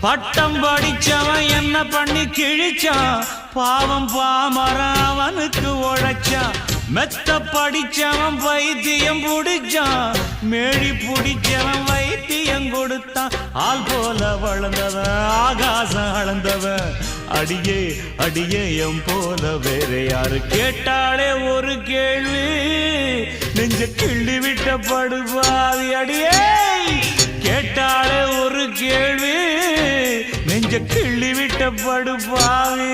பட்டம் படிச்சவன் என்ன பண்ணி கிழிச்சான், பாவம் பாமரன் அவனுக்கு உழைச்சான். மெத்த படிச்சவன் வைத்தியம் புடிச்சான், மேடி புடிச்சவன் வைத்தியம் கொடுத்தான். ஆள் போல வளர்ந்தவன் ஆகாசம் அளந்தவன், அடியே அடியே எம் போல வேற யாரு கேட்டாலே ஒரு கேள்வி, நெஞ்ச கிள்ளி விட்ட படுபாவி. அடியே கேட்டாலே ஒரு கேள்வி, நெஞ்ச கிள்ளி விட்ட படுபாவி.